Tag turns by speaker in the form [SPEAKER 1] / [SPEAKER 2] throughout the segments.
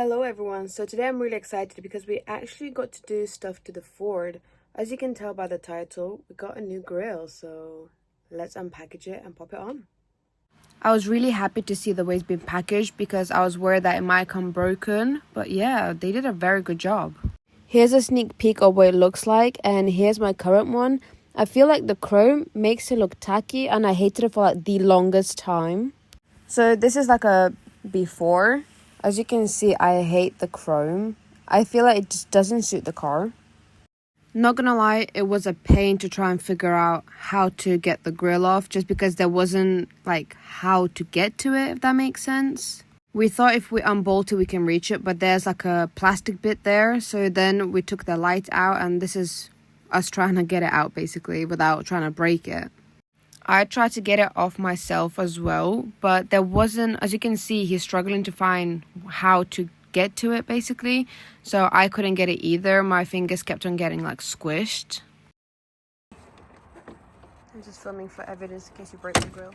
[SPEAKER 1] Hello everyone, so today I'm really excited because we actually got to do stuff to the Ford. As you can tell by the title, we got a new grill, so let's unpackage it and pop it on. I was really happy to see the way it's been packaged because I was worried that it might come broken, but yeah, they did a very good job. Here's a sneak peek of what it looks like, and here's my current one. I feel like the chrome makes it look tacky and I hated it for like the longest time. So this is like a before. As you can see, I hate the chrome. I feel like it just doesn't suit the car. Not gonna lie, it was a pain to try and figure out how to get the grill off just because there wasn't like how to get to it, if that makes sense. We thought if we unbolt it, we can reach it, but there's like a plastic bit there. So then we took the light out and this is us trying to get it out basically without trying to break it. I tried to get it off myself as well, but there wasn't, as you can see, he's struggling to find how to get to it basically. So I couldn't get it either. My fingers kept on getting like squished. I'm just filming for evidence in case you break the grill.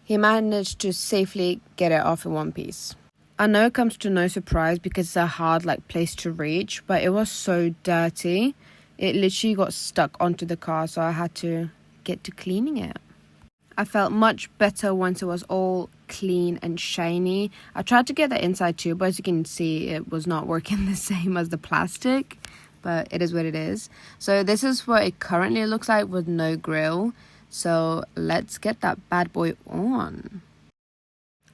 [SPEAKER 1] He managed to safely get it off in one piece. I know it comes to no surprise because it's a hard like place to reach, but it was so dirty. It literally got stuck onto the car, so I had to get to cleaning it. I felt much better once it was all clean and shiny. I tried to get the inside too, but as you can see, it was not working the same as the plastic, but it is what it is. So this is what it currently looks like with no grill. So let's get that bad boy on.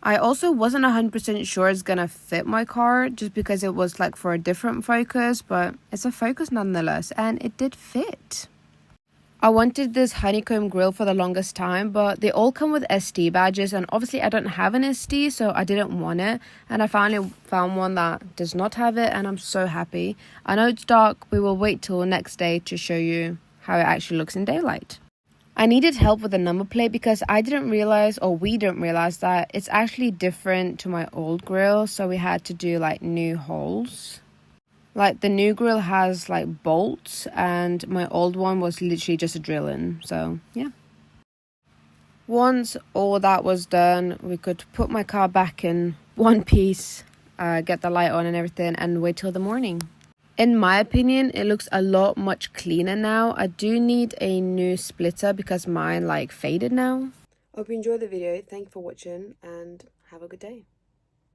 [SPEAKER 1] I also wasn't 100% sure it's gonna fit my car just because it was like for a different Focus, but it's a Focus nonetheless, and it did fit. I wanted this honeycomb grill for the longest time, but they all come with SD badges, and obviously I don't have an SD, so I didn't want it, and I finally found one that does not have it, and I'm so happy. I know it's dark, we will wait till next day to show you how it actually looks in daylight. I needed help with the number plate because I didn't realize, or we didn't realize, that it's actually different to my old grill. So we had to do like new holes. Like the new grill has like bolts and my old one was literally just a drill in. So yeah. Once all that was done, we could put my car back in one piece, get the light on and everything, and wait till the morning. In my opinion, it looks a lot much cleaner now. I do need a new splitter because mine like faded now. Hope you enjoyed the video. Thank you for watching and have a good day.